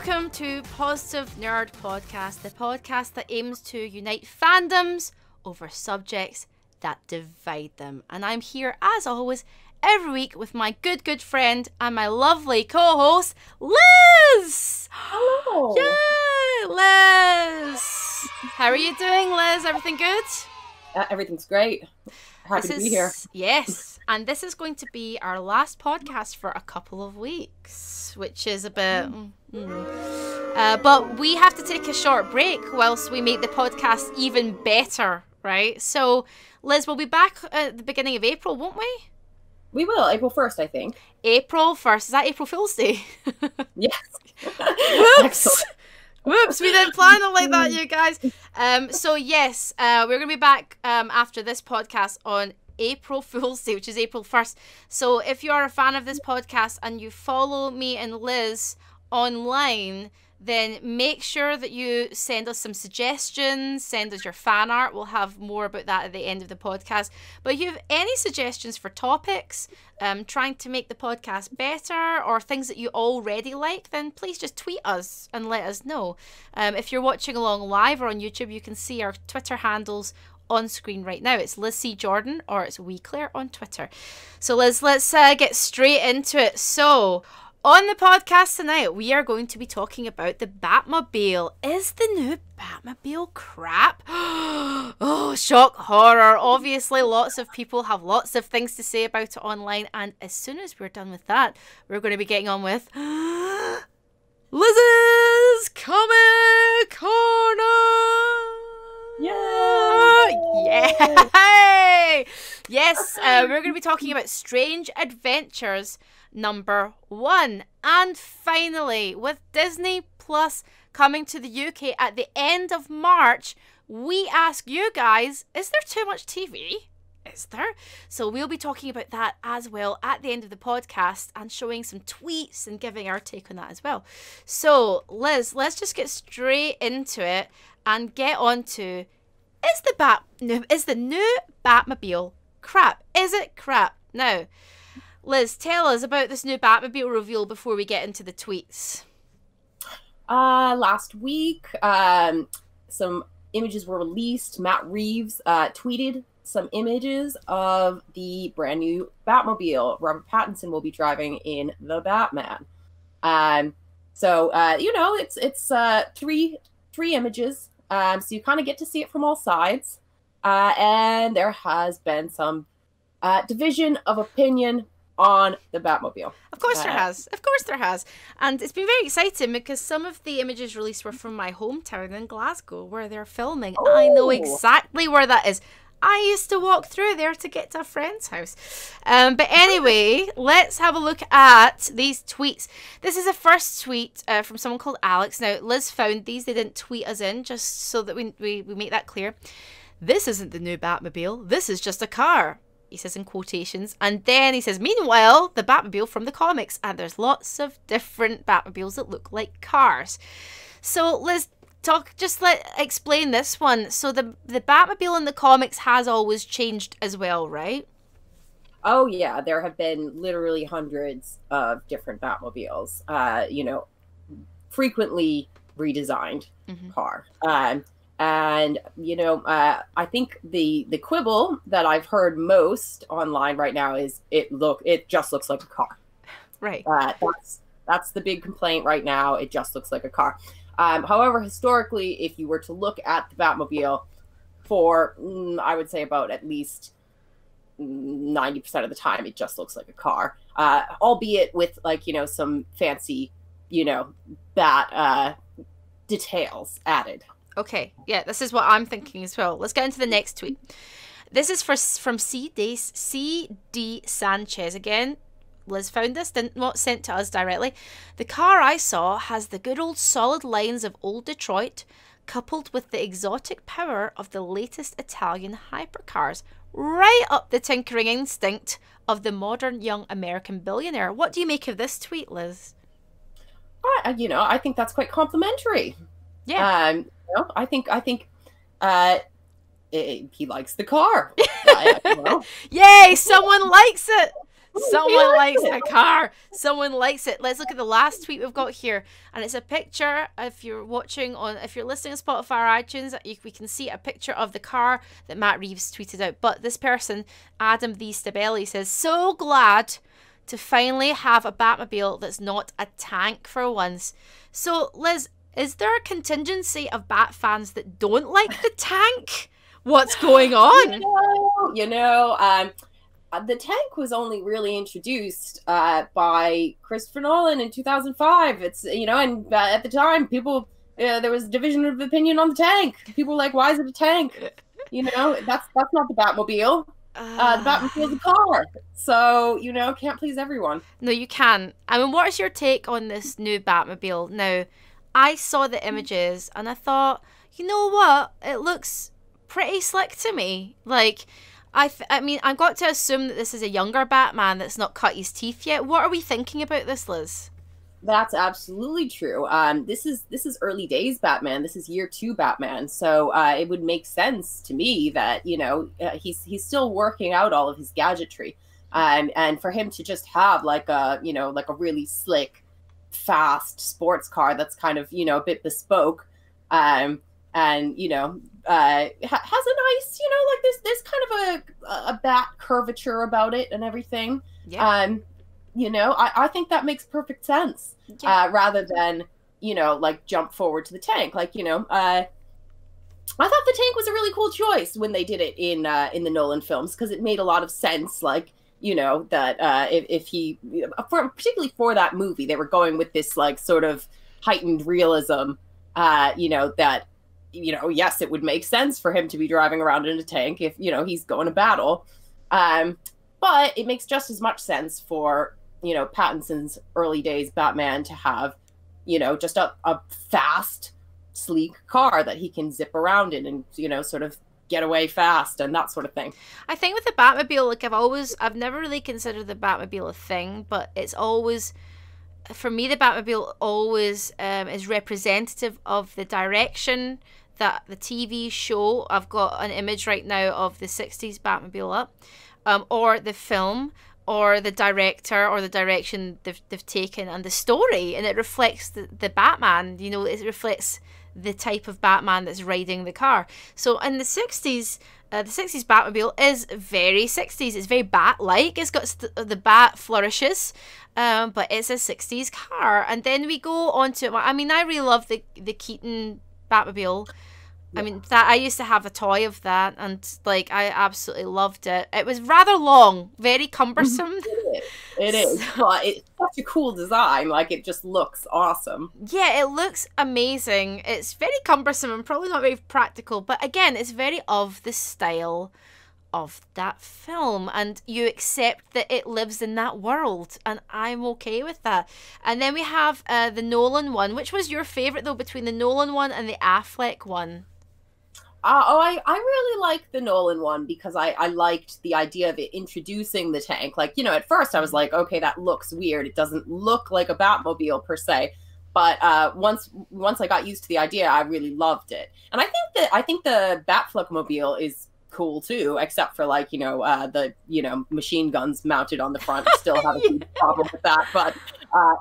Welcome to Positive Nerd Podcast, the podcast that aims to unite fandoms over subjects that divide them. And I'm here, as always, every week with my good friend and my lovely co-host, Liz! Hello! Yay, Liz! How are you doing, Liz? Everything good? Everything's great. Happy to be here. Yes, and this is going to be our last podcast for a couple of weeks, which is a bit... but we have to take a short break whilst we make the podcast even better, right? So, Liz, we'll be back at the beginning of April, won't we? We will. April 1st, I think. April 1st. Is that April Fool's Day? Yes. Whoops! Whoops, we didn't plan it like that, you guys. So yes, we're going to be back after this podcast on April Fool's Day, which is April 1st. So if you are a fan of this podcast and you follow me and Liz online, then make sure that you send us some suggestions, send us your fan art. We'll have more about that at the end of the podcast. But if you have any suggestions for topics, trying to make the podcast better, or things that you already like, then please just tweet us and let us know. If you're watching along live or on YouTube, you can see our Twitter handles on screen right now. It's Liz C. Jordan or it's WeClaire on Twitter. So Liz, let's get straight into it. So, on the podcast tonight, we are going to be talking about the Batmobile. Is the new Batmobile crap? Oh, shock horror. Obviously, lots of people have lots of things to say about it online. And as soon as we're done with that, we're going to be getting on with Liz's Comic Corner. Yay! Yes, we're going to be talking about Strange Adventures #1. And finally, with Disney Plus coming to the UK at the end of March, we ask you guys, is there too much TV? Is there? So we'll be talking about that as well at the end of the podcast and showing some tweets and giving our take on that as well. So Liz, let's just get straight into it and get on to, is the new Batmobile crap? Is it crap? Now, Liz, tell us about this new Batmobile reveal before we get into the tweets. Last week, some images were released. Matt Reeves tweeted some images of the brand new Batmobile Robert Pattinson will be driving in The Batman. It's three images. So you kind of get to see it from all sides. And there has been some division of opinion on the Batmobile. Of course there has. Of course there has. And it's been very exciting because some of the images released were from my hometown in Glasgow where they're filming. Oh. I know exactly where that is. I used to walk through there to get to a friend's house. But anyway, let's have a look at these tweets. This is a first tweet from someone called Alex. Now, Liz found these. They didn't tweet us in, just so that we make that clear. This isn't the new Batmobile. This is just a car, he says in quotations. And then he says, meanwhile, the Batmobile from the comics. And there's lots of different Batmobiles that look like cars. So, Liz, explain this one. So the Batmobile in the comics has always changed as well, right? Oh yeah, there have been literally hundreds of different Batmobiles. Frequently redesigned car. I think the quibble that I've heard most online right now is it just looks like a car. Right. That's the big complaint right now. It just looks like a car. However, historically, if you were to look at the Batmobile for, I would say about at least 90% of the time, it just looks like a car, albeit with some fancy, bat details added. Okay, yeah, this is what I'm thinking as well. Let's get into the next tweet. This is from C.D. Sanchez again. Liz found this, not sent to us directly. The car I saw has the good old solid lines of old Detroit, coupled with the exotic power of the latest Italian hypercars, right up the tinkering instinct of the modern young American billionaire. What do you make of this tweet, Liz? I think that's quite complimentary. Yeah. I think he likes the car. Yay! Someone likes it. Someone likes the car. Someone likes it. Let's look at the last tweet we've got here. And it's a picture. If you're listening on Spotify or iTunes, we can see a picture of the car that Matt Reeves tweeted out. But this person, Adam the Stabelli, says, so glad to finally have a Batmobile that's not a tank for once. So, Liz, is there a contingency of Bat fans that don't like the tank? What's going on? The tank was only really introduced by Christopher Nolan in 2005. It's, and at the time, people, there was a division of opinion on the tank. People were like, why is it a tank? That's not the Batmobile. The Batmobile's a car. So, can't please everyone. No, you can't. I mean, what is your take on this new Batmobile? Now, I saw the images and I thought, you know what? It looks pretty slick to me. Like, I mean, I've got to assume that this is a younger Batman that's not cut his teeth yet. What are we thinking about this, Liz? That's absolutely true. This is early days Batman. This is year 2 Batman. So it would make sense to me that he's still working out all of his gadgetry, and for him to just have like a really slick, fast sports car that's kind of a bit bespoke, and has a nice there's kind of a bat curvature about it and everything. Yeah. I think that makes perfect sense. Yeah. Rather than, jump forward to the tank. I thought the tank was a really cool choice when they did it in the Nolan films, because it made a lot of sense. That if he, particularly for that movie, they were going with this sort of heightened realism. Yes, it would make sense for him to be driving around in a tank if he's going to battle. But it makes just as much sense for Pattinson's early days Batman to have just a fast, sleek car that he can zip around in and sort of get away fast and that sort of thing. I think with the Batmobile, I've never really considered the Batmobile a thing, but it's always, for me, the Batmobile always is representative of the direction that the TV show. I've got an image right now of the 60s Batmobile up, or the film, or the director, or the direction they've taken, and the story, and it reflects the Batman. It reflects the type of Batman that's riding the car. So in the 60s, the 60s Batmobile is very 60s. It's very Bat-like. It's got the bat flourishes, but it's a 60s car. And then we go on to, I really love the Keaton Batmobile. I mean, that I used to have a toy of that, and I absolutely loved it. It was rather long, very cumbersome. It is, but it's such a cool design. It just looks awesome. Yeah, it looks amazing. It's very cumbersome and probably not very practical, but again, it's very of the style of that film, and you accept that it lives in that world, and I'm okay with that. And then we have the Nolan one. Which was your favorite, though, between the Nolan one and the Affleck one? I really like the Nolan one because I liked the idea of it introducing the tank. At first I was like, okay, that looks weird. It doesn't look like a Batmobile per se. But once I got used to the idea, I really loved it. And I think the Batfleckmobile is cool too, except for the machine guns mounted on the front. I still have a huge problem with that, but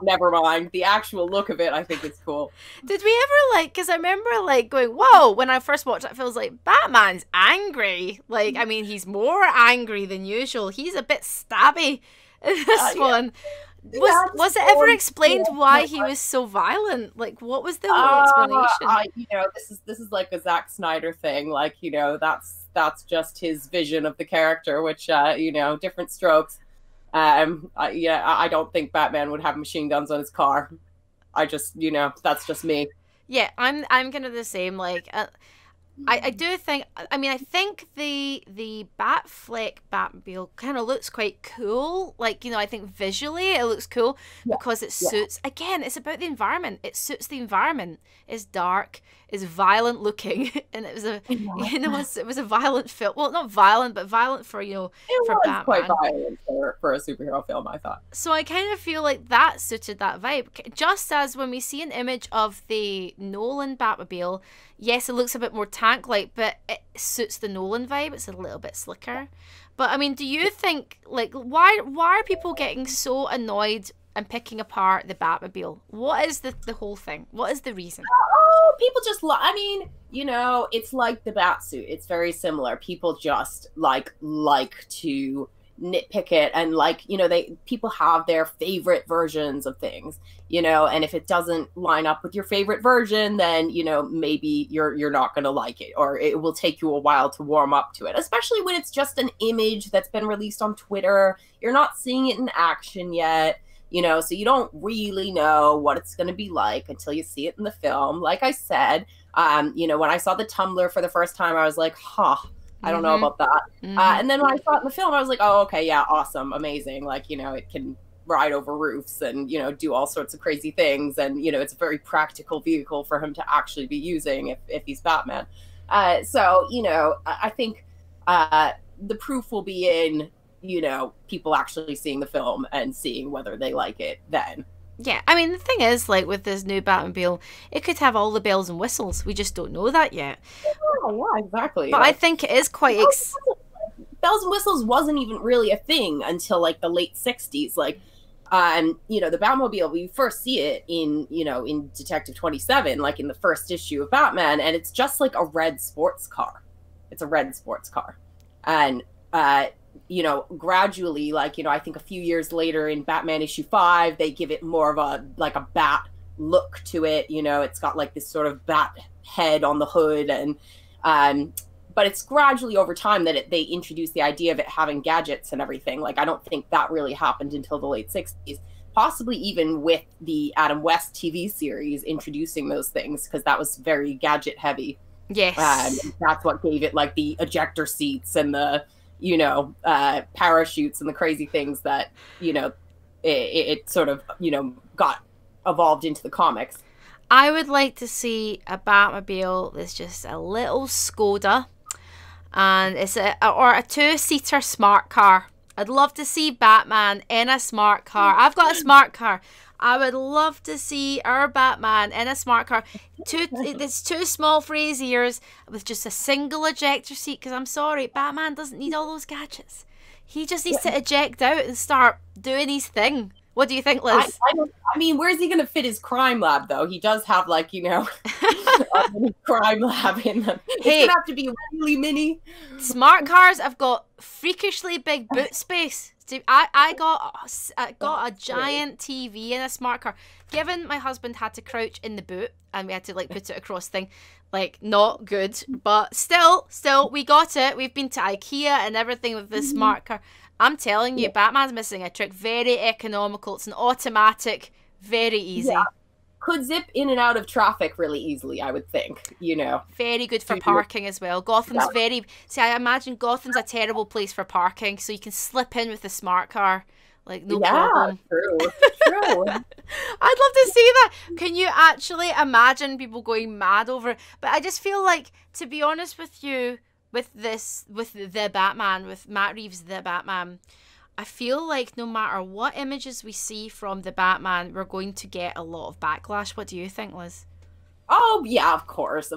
never mind. The actual look of it, I think it's cool. Did we ever because I remember going, whoa, when I first watched it, it feels like Batman's angry. He's more angry than usual. He's a bit stabby in this one. Was it ever explained why he was so violent? What was the explanation? This is like a Zack Snyder thing. That's just his vision of the character, which different strokes. I don't think Batman would have machine guns on his car. I just that's just me. Yeah, I'm kind of the same. I do think, I think the Batfleck Batmobile kind of looks quite cool. I think visually it looks cool because it suits, again, it's about the environment. It suits the environment. It's dark, it's violent looking, and it was it was a violent film. Well, not violent, but violent for, for Batman. Quite violent for a superhero film, I thought. So I kind of feel like that suited that vibe. Just as when we see an image of the Nolan Batmobile, yes, it looks a bit more tank-like, but it suits the Nolan vibe. It's a little bit slicker. But I mean, do you think, like, why are people getting so annoyed and picking apart the Batmobile? What is the whole thing? What is the reason? Oh, people just I mean, you know, it's like the Batsuit. It's very similar. People just like to nitpick it, and like, you know, people have their favorite versions of things, you know, and if it doesn't line up with your favorite version, then, you know, maybe you're not going to like it, or it will take you a while to warm up to it, especially when it's just an image that's been released on Twitter. You're not seeing it in action yet, you know, so you don't really know what it's going to be like until you see it in the film. Like I said, you know, when I saw the Tumblr for the first time, I was like, I don't know about that. And then when I saw it in the film, I was like, oh, okay, yeah, awesome, amazing. Like, you know, it can ride over roofs and, you know, do all sorts of crazy things. And, you know, it's a very practical vehicle for him to actually be using if he's Batman. So, you know, I think the proof will be in, you know, people actually seeing the film and seeing whether they like it then. Yeah, I mean, the thing is, like, with this new Batmobile, it could have all the bells and whistles. We just don't know that yet. Yeah, exactly. But I think it is quite... bells and whistles wasn't even really a thing until, like, the late 60s. Like, you know, the Batmobile, we first see it in, you know, in Detective 27, like, in the first issue of Batman, and it's just, like, a red sports car. It's a red sports car. And, you know, gradually, like, you know, I think a few years later in Batman issue 5, they give it more of a, like, a bat look to it. You know, it's got like this sort of bat head on the hood, and but it's gradually over time that they introduce the idea of it having gadgets and everything. Like, I don't think that really happened until the late 60s, possibly even with the Adam West TV series introducing those things, because that was very gadget heavy. Yes. That's what gave it, like, the ejector seats and the, you know, parachutes and the crazy things that, you know, it sort of, you know, got evolved into the comics. I would like to see a Batmobile that's just a little Skoda, and it's a two-seater smart car. I'd love to see Batman in a smart car. I've got a smart car. I would love to see our Batman in a smart car. It's too small for his ears, with just a single ejector seat, because I'm sorry, Batman doesn't need all those gadgets. He just needs to eject out and start doing his thing. What do you think, Liz? I mean, where's he going to fit his crime lab, though? He does have, like, you know, a mini crime lab in them. It's going to have to be really mini. Smart cars have got freakishly big boot space. I got a giant TV in a smart car. Given my husband had to crouch in the boot and we had to, like, put it across thing, like, not good. But still, we got it. We've been to IKEA and everything with this smart car. I'm telling you, Batman's missing a trick. Very economical. It's an automatic, very easy. Yeah. Could zip in and out of traffic really easily, I would think, you know. Very good for parking as well. Gotham's See, I imagine Gotham's a terrible place for parking, so you can slip in with a smart car. Like, no problem. True. I'd love to see that. Can you actually imagine people going mad over it? But I just feel like, to be honest with you, with the Batman, with Matt Reeves' The Batman, I feel like no matter what images we see from the Batman, we're going to get a lot of backlash. What do you think, Liz? Oh, yeah, of course.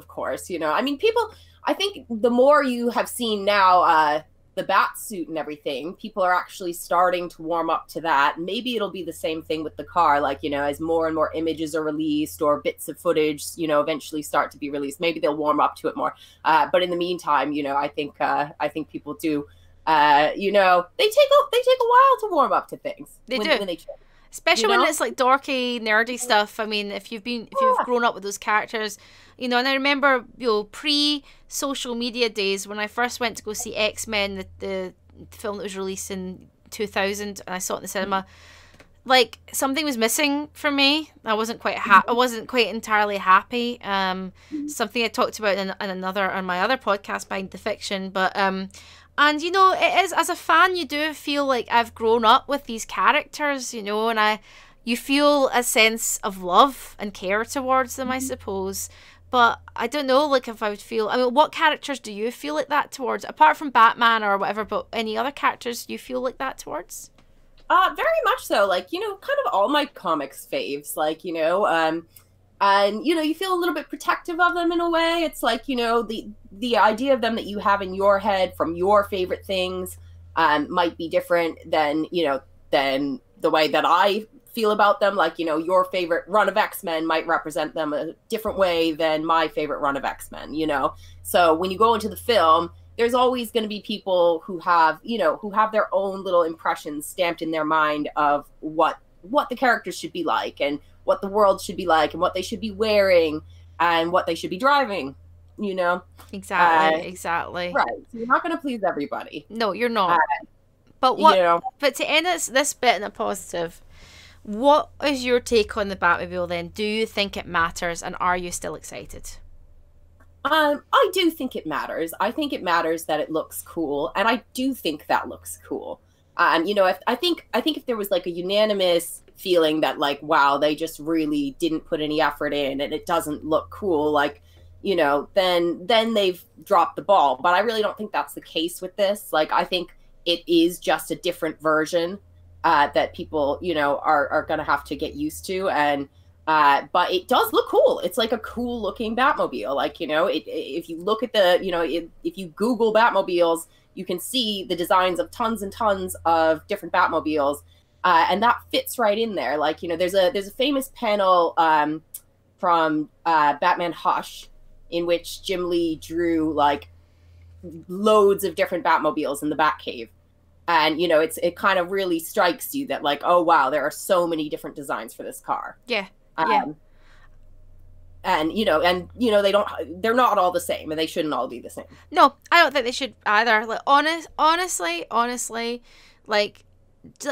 You know, I mean, people, I think the more you have seen now, the bat suit and everything, people are actually starting to warm up to that. Maybe it'll be the same thing with the car, like, you know, as more and more images are released or bits of footage, you know, eventually start to be released. Maybe they'll warm up to it more. But in the meantime, you know, I think people do, you know, they take a while to warm up to things. They do. Especially when it's like dorky, nerdy stuff. I mean, if you've grown up with those characters, you know, and I remember, you know, pre-social media days when I first went to go see X-Men, the film that was released in 2000, and I saw it in the cinema. Like, something was missing for me. I wasn't quite entirely happy. Something I talked about on my other podcast, Behind the Fiction, but and, you know, it is, as a fan, you do feel like I've grown up with these characters, you know, and you feel a sense of love and care towards them, I suppose. But I don't know, like, if I would feel, I mean, what characters do you feel like that towards? Apart from Batman or whatever, but any other characters you feel like that towards? Very much so. Like, you know, kind of all my comics faves, like, you know, and, you know, you feel a little bit protective of them in a way. It's like, you know, the idea of them that you have in your head from your favorite things, might be different than, than the way that I feel about them. Like, your favorite run of X-Men might represent them a different way than my favorite run of X-Men, So when you go into the film, there's always going to be people who have, who have their own little impressions stamped in their mind of what the characters should be like, and what the world should be like, and what they should be wearing, and what they should be driving, Exactly. Right. So you're not going to please everybody. No, you're not. But to end this bit in a positive, what is your take on the Batmobile then? Do you think it matters, and are you still excited? I do think it matters. I think it matters that it looks cool, and I do think that looks cool. I think if there was like a unanimous feeling that like, wow, they just really didn't put any effort in and it doesn't look cool, like, then they've dropped the ball. But I really don't think that's the case with this. Like, I think it is just a different version that people, are going to have to get used to. And but it does look cool. It's like a cool looking Batmobile. Like, if you look at if you Google Batmobiles, you can see the designs of tons and tons of different Batmobiles. And that fits right in there. Like, there's a famous panel from Batman Hush in which Jim Lee drew like loads of different Batmobiles in the Batcave. And, it kind of really strikes you that like, oh, wow, there are so many different designs for this car. Yeah. And they're not all the same, and they shouldn't all be the same. No, I don't think they should either. Like, honestly, like,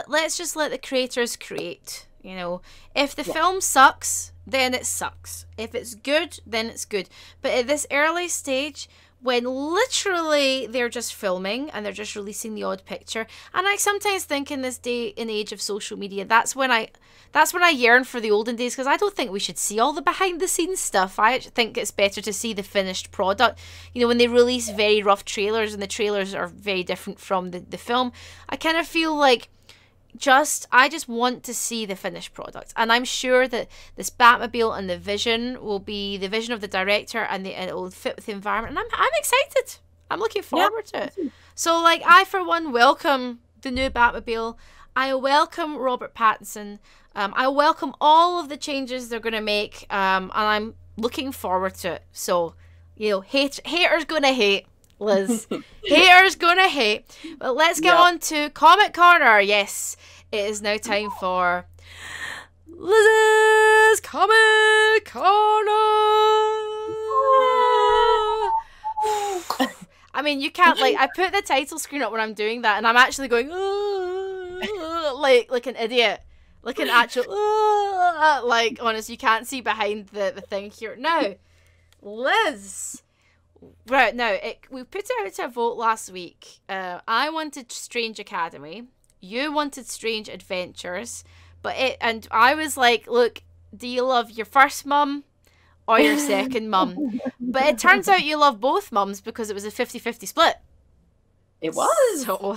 let's just let the creators create. If the film sucks, then it sucks. If it's good, then it's good. But at this early stage, when literally they're just filming and they're just releasing the odd picture, and I sometimes think in this day and age of social media, that's when I yearn for the olden days, because I don't think we should see all the behind the scenes stuff. I think it's better to see the finished product. When they release very rough trailers and the trailers are very different from the film, I kind of feel like I just want to see the finished product. And I'm sure that this Batmobile and the vision will be the vision of the director, and it will fit with the environment. And I'm excited. I'm looking forward to it. So, like, I for one welcome the new Batmobile. I welcome Robert Pattinson. I welcome all of the changes they're going to make, and I'm looking forward to it. So, haters gonna hate, Liz. Haters gonna hate. But let's get on to Comic Corner. Yes, it is now time for Liz's Comic Corner. I mean, you can't, like, I put the title screen up when I'm doing that, and I'm actually going like an idiot. Like an actual, like, honest, you can't see behind the thing here. Now, Liz, right, now, we put it out to a vote last week. I wanted Strange Academy. You wanted Strange Adventures. And I was like, look, do you love your first mum or your second mum? But it turns out you love both mums, because it was a 50-50 split. It was. So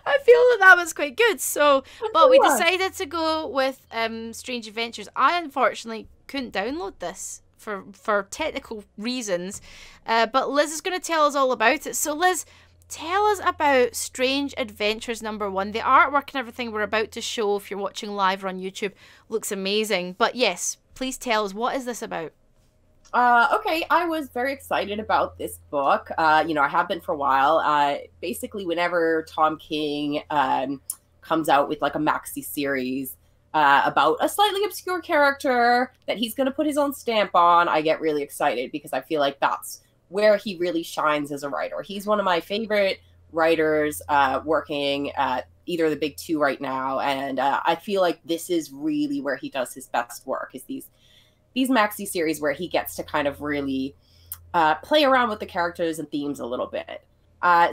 I feel that was quite good. So, but we decided to go with Strange Adventures. I unfortunately couldn't download this for technical reasons, but Liz is going to tell us all about it. So, Liz, tell us about Strange Adventures #1. The artwork and everything we're about to show, if you're watching live or on YouTube, looks amazing. But yes, please tell us, what is this about? Okay, I was very excited about this book. I have been for a while. Basically, whenever Tom King comes out with like a maxi series about a slightly obscure character that he's going to put his own stamp on, I get really excited, because I feel like that's where he really shines as a writer. He's one of my favorite writers working at either of the big two right now, and I feel like this is really where he does his best work, is these maxi series where he gets to kind of really play around with the characters and themes a little bit.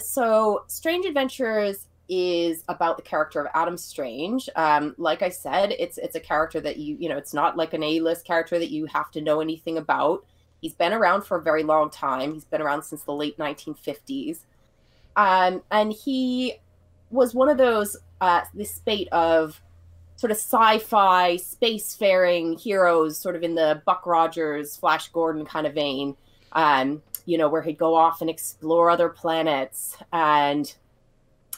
So Strange Adventures is about the character of Adam Strange. Like I said, it's a character that it's not like an A-list character that you have to know anything about. He's been around for a very long time. He's been around since the late 1950s. And he was one of those, this spate of sort of sci-fi, spacefaring heroes, sort of in the Buck Rogers, Flash Gordon kind of vein, where he'd go off and explore other planets and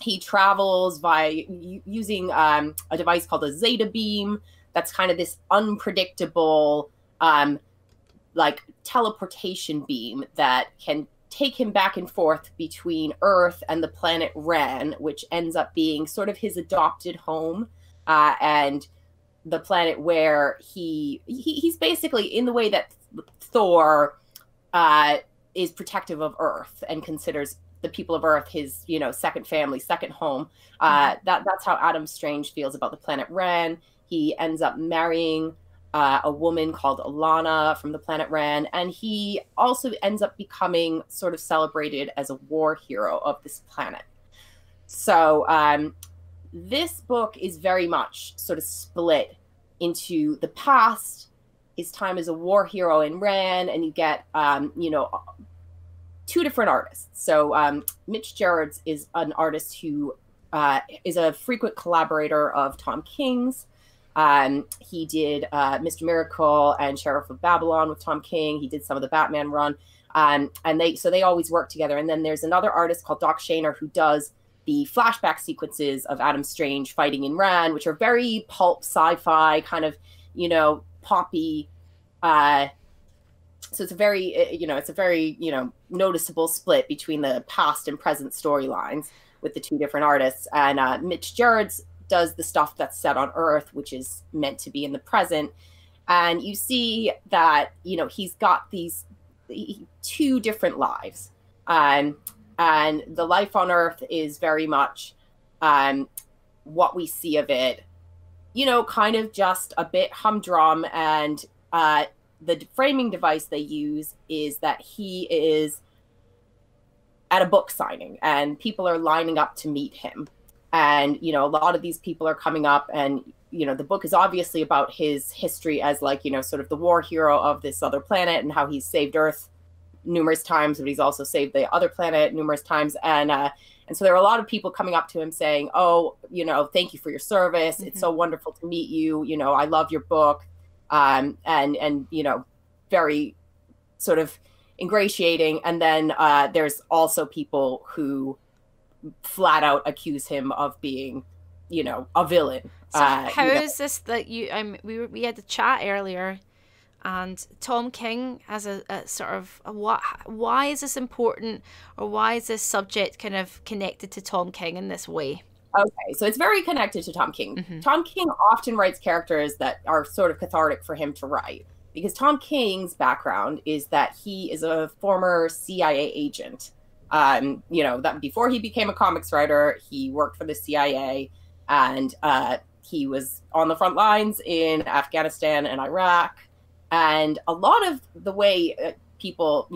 he travels by using a device called a zeta beam. That's kind of this unpredictable, like teleportation beam that can take him back and forth between Earth and the planet Ran, which ends up being sort of his adopted home, and the planet where he's basically, in the way that Thor is protective of Earth and considers the people of Earth his, second family, second home. That's how Adam Strange feels about the planet Ran. He ends up marrying a woman called Alana from the planet Ran, and he also ends up becoming sort of celebrated as a war hero of this planet. So this book is very much sort of split into the past, his time as a war hero in Ran, and you get, two different artists. So Mitch Gerads is an artist who is a frequent collaborator of Tom King's. He did Mr. Miracle and Sheriff of Babylon with Tom King. He did some of the Batman run. And they always work together. And then there's another artist called Doc Shaner who does the flashback sequences of Adam Strange fighting in Ran, which are very pulp sci-fi kind of, poppy. So it's a very, noticeable split between the past and present storylines with the two different artists. And Mitch Gerads does the stuff that's set on Earth, which is meant to be in the present. And you see that, he's got these two different lives. And the life on Earth is very much what we see of it, kind of just a bit humdrum. And the framing device they use is that he is at a book signing and people are lining up to meet him. And, a lot of these people are coming up and, the book is obviously about his history as like, sort of the war hero of this other planet and how he's saved Earth numerous times, but he's also saved the other planet numerous times. And so there are a lot of people coming up to him saying, oh, thank you for your service. Mm-hmm. It's so wonderful to meet you. I love your book. And very sort of ingratiating. And then there's also people who flat out accuse him of being, a villain. So how is this that we had the chat earlier, and Tom King has a sort of why is this important, or why is this subject kind of connected to Tom King in this way? Okay, so it's very connected to Tom King. Mm-hmm. Tom King often writes characters that are sort of cathartic for him to write, because Tom King's background is that he is a former CIA agent. That before he became a comics writer, he worked for the CIA, and he was on the front lines in Afghanistan and Iraq. And a lot of the way people,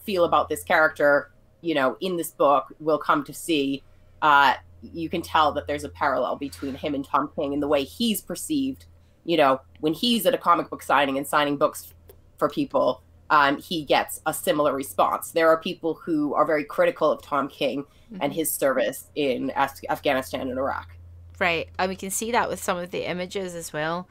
feel about this character, in this book, will come to see. You can tell that there's a parallel between him and Tom King in the way he's perceived. When he's at a comic book signing and signing books for people, he gets a similar response. There are people who are very critical of Tom King mm-hmm. and his service in Afghanistan and Iraq. Right. And we can see that with some of the images as well.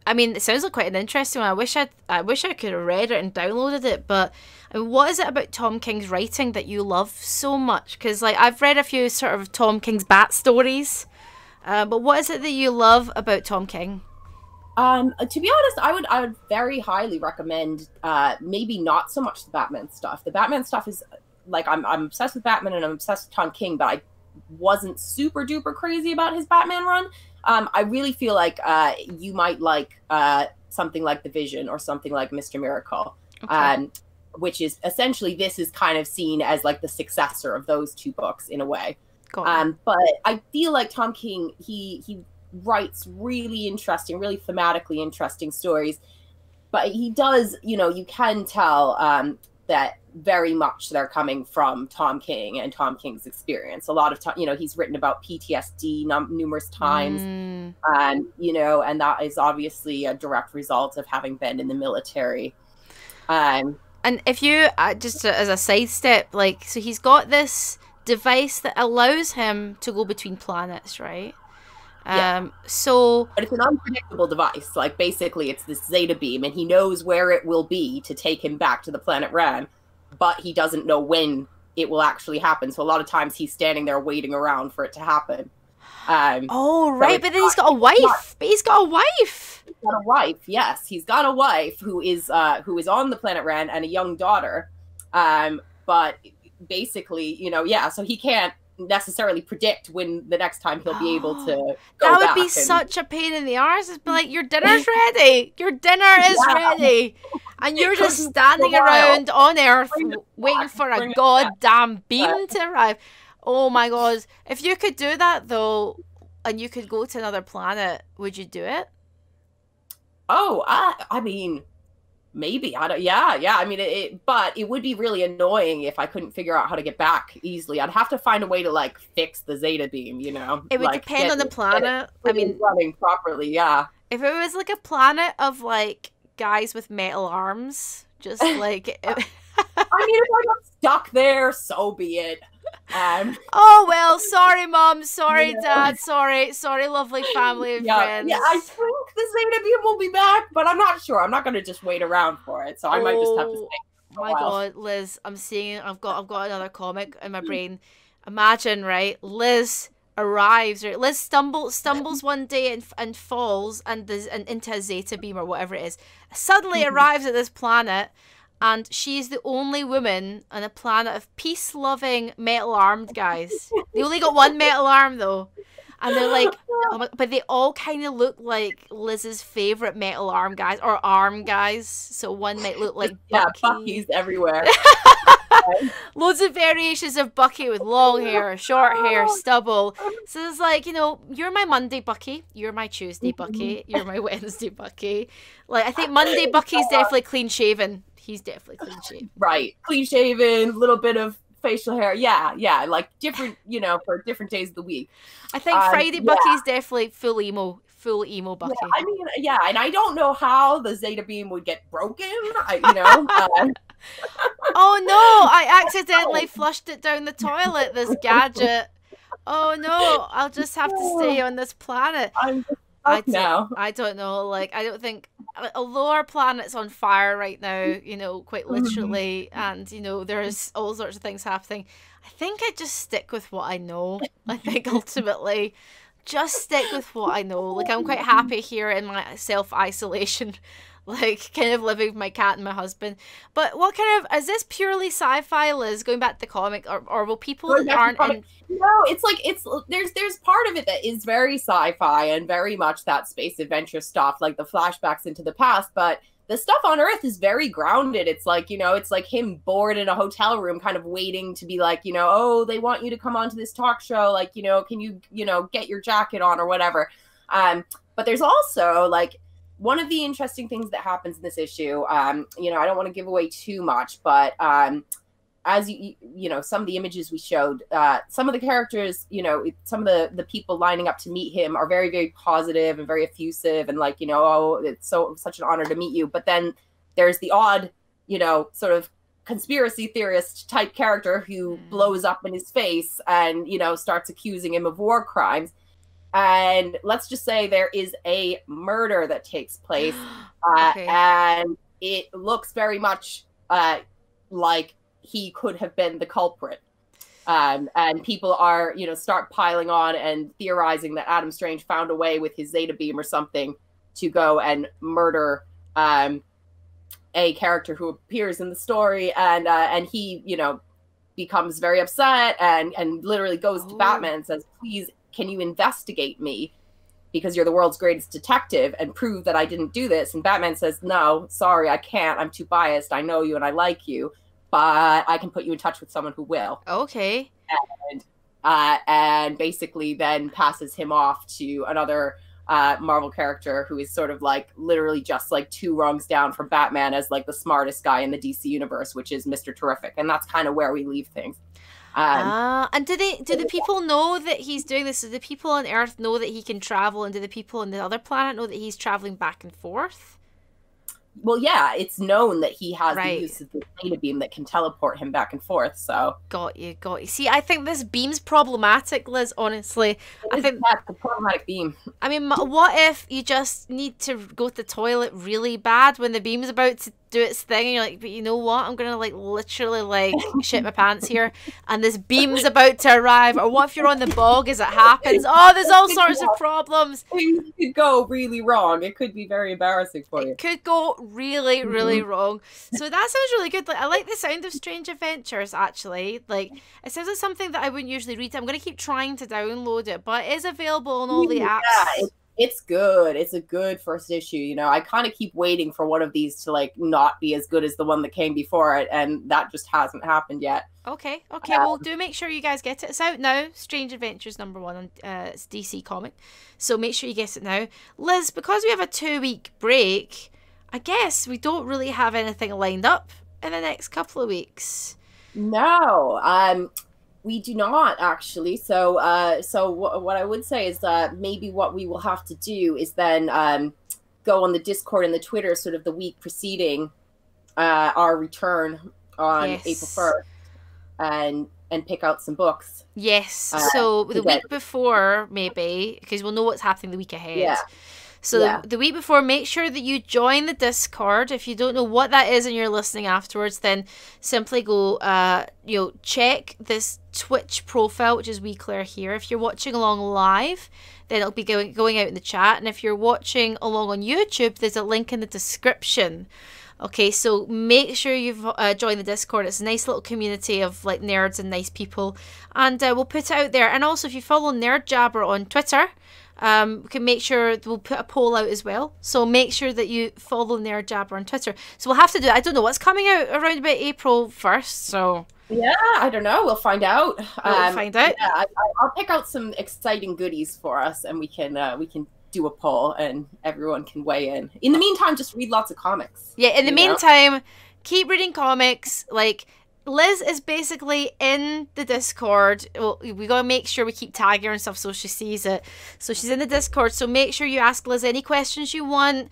It sounds like quite an interesting one. I wish I could have read it and downloaded it. But what is it about Tom King's writing that you love so much? Because I've read a few sort of Tom King's Bat stories, but what is it that you love about Tom King? To be honest, I would very highly recommend maybe not so much the Batman stuff. The Batman stuff is like I'm obsessed with Batman and I'm obsessed with Tom King, but I wasn't super duper crazy about his Batman run. I really feel like you might like something like The Vision or something like Mr. Miracle, okay. Which is essentially, this is kind of seen as like the successor of those two books in a way. But I feel like Tom King, he writes really interesting, really thematically interesting stories. But he does, you can tell that very much they're coming from Tom King and Tom King's experience. A lot of time, he's written about PTSD numerous times, and that is obviously a direct result of having been in the military. And if you, just as a sidestep, so he's got this device that allows him to go between planets, right? Yeah. But it's an unpredictable device. Like, basically, it's this Zeta beam, and he knows where it will be to take him back to the planet Ran, but he doesn't know when it will actually happen. So a lot of times he's standing there waiting around for it to happen. Oh, right, but then he's got a wife. But he's got a wife. He's got a wife, yes. He's got a wife who is on the planet Ren and a young daughter. But basically, you know, yeah, so he can't necessarily predict when the next time he'll be able to go That would back be such a pain in the arse. It's like, your dinner's ready. Your dinner is ready. And you're just standing around on Earth waiting for a goddamn beam to arrive. Oh my god. If you could do that, though, and you could go to another planet, would you do it? Oh, I mean, maybe. I don't. Yeah. I mean, but it would be really annoying if I couldn't figure out how to get back easily. I'd have to find a way to like fix the Zeta beam. You know, it would like, depend on the planet. I mean, running properly. Yeah. If it was like a planet of like guys with metal arms, just like. I mean, if I got stuck there, so be it. Oh well, sorry mom, sorry dad, sorry lovely family and friends. Yeah, I think the Zeta beam will be back, but I'm not sure. I'm not going to just wait around for it, so I might just have to stay. My god, Liz, I'm seeing. I've got another comic in my brain. Imagine, right? Liz arrives, right? Liz stumbles one day and falls and into a Zeta beam or whatever it is. Suddenly arrives at this planet. And she's the only woman on a planet of peace-loving, metal-armed guys. They only got one metal arm, though. And they're like, but they all kind of look like Liz's favorite metal arm guys, or arm guys. So one might look like Bucky. Yeah, Bucky's everywhere. Loads of variations of Bucky with long hair, short hair, stubble. So it's like, you know, you're my Monday Bucky, you're my Tuesday Bucky, you're my Wednesday Bucky. Like, I think Monday Bucky's definitely clean-shaven. He's definitely clean-shaven. Right. Clean-shaven, little bit of facial hair. Yeah. Like different, you know, for different days of the week. I think Friday Bucky's definitely full emo Bucky. Yeah, I mean, yeah, and I don't know how the Zeta beam would get broken, you know. Oh no, I accidentally flushed it down the toilet, this gadget. Oh no, I'll just have to stay on this planet. I don't know. Like, I don't think, although our planet's on fire right now, you know, quite literally, and, you know, there's all sorts of things happening, I think I just stick with what I know. I think ultimately, just stick with what I know. Like, I'm quite happy here in my self-isolation, like, kind of living with my cat and my husband. But what kind of, is this purely sci-fi, Liz, going back to the comic, or will people that aren't in... No, it's like, there's part of it that is very sci-fi and very much that space adventure stuff, like the flashbacks into the past, but the stuff on Earth is very grounded. It's like, you know, it's like him bored in a hotel room kind of waiting to be like, you know, oh, they want you to come onto this talk show, like, you know, can you, you know, get your jacket on or whatever. But there's also, like, one of the interesting things that happens in this issue, you know, I don't want to give away too much, but as you know, some of the images we showed, some of the characters, you know, some of the people lining up to meet him are very, very positive and very effusive and like, you know, oh, it's such an honor to meet you. But then there's the odd, you know, sort of conspiracy theorist type character who blows up in his face and, you know, starts accusing him of war crimes. And let's just say there is a murder that takes place, and it looks very much like he could have been the culprit. And people are, you know, start piling on and theorizing that Adam Strange found a way with his Zeta beam or something to go and murder a character who appears in the story. And he, you know, becomes very upset and literally goes to Batman and says, please, can you investigate me because you're the world's greatest detective and prove that I didn't do this? And Batman says, no, sorry, I can't. I'm too biased. I know you and I like you, but I can put you in touch with someone who will. Okay. And basically then passes him off to another Marvel character who is sort of like literally just like 2 rungs down from Batman as like the smartest guy in the DC universe, which is Mr. Terrific. And that's kind of where we leave things. And do the people know that he's doing this? Do the people on Earth know that he can travel, and do the people on the other planet know that he's traveling back and forth? Well, yeah, it's known that he has the use of the Zeta beam that can teleport him back and forth, so... Got you. See, I think this beam's problematic, Liz, honestly. I think that's the problematic beam. I mean, what if you just need to go to the toilet really bad when the beam's about do its thing, and you're like, but you know what? I'm gonna like literally like shit my pants here, and this beam's about to arrive. Or what if you're on the bog as it happens? Oh, there's all sorts of problems. Things could go really wrong. It could be very embarrassing for you. It could go really, really wrong. So that sounds really good. Like, I like the sound of Strange Adventures, actually. Like, it sounds like something that I wouldn't usually read. I'm going to keep trying to download it, but it is available on all the apps. Yeah, it's good. It's a good first issue. You know, I kind of keep waiting for one of these to like not be as good as the one that came before it, and that just hasn't happened yet. Okay. Well, do make sure you guys get it. It's out now. Strange Adventures #1 on it's DC Comic, so make sure you get it now. Liz, because we have a 2-week break, I guess we don't really have anything lined up in the next couple of weeks. No, we do not actually. So, what I would say is that maybe what we will have to do is then go on the Discord and the Twitter sort of the week preceding our return on April 1st and pick out some books. Yes. So the week before, maybe, because we'll know what's happening the week ahead. Yeah. So the week before, make sure that you join the Discord. If you don't know what that is and you're listening afterwards, then simply go, check this Twitch profile, which is We Claire here. If you're watching along live, then it'll be going out in the chat. And if you're watching along on YouTube, there's a link in the description. Okay, so make sure you've joined the Discord. It's a nice little community of like nerds and nice people. And we'll put it out there. And also, if you follow Nerd Jabber on Twitter, we can make sure we'll put a poll out as well. So make sure that you follow Nerd Jabber on Twitter. So we'll have to do it. I don't know what's coming out around about April 1st. So yeah, I don't know. We'll find out. We'll find out. Yeah, I'll pick out some exciting goodies for us, and we can do a poll, and everyone can weigh in. In the meantime, just read lots of comics. Yeah. In the meantime, keep reading comics. Like, Liz is basically in the Discord. Well, we gotta make sure we keep tagging her and stuff so she sees it. So she's in the Discord. So make sure you ask Liz any questions you want.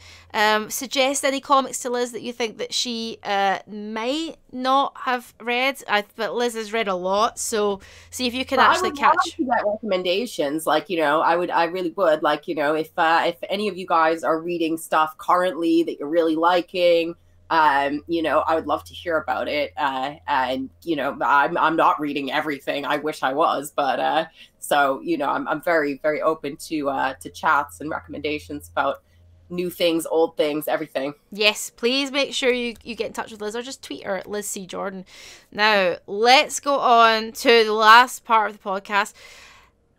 Suggest any comics to Liz that you think that she might not have read. But Liz has read a lot, so see if you can actually catch. I would get recommendations. Like, you know, I really would. Like, you know, if any of you guys are reading stuff currently that you're really liking. You know, I would love to hear about it. And you know, I'm not reading everything. I wish I was, but so you know, I'm very, very open to chats and recommendations about new things, old things, everything. Yes, please make sure you get in touch with Liz or just tweet her at Liz C. Jordan. Now, let's go on to the last part of the podcast.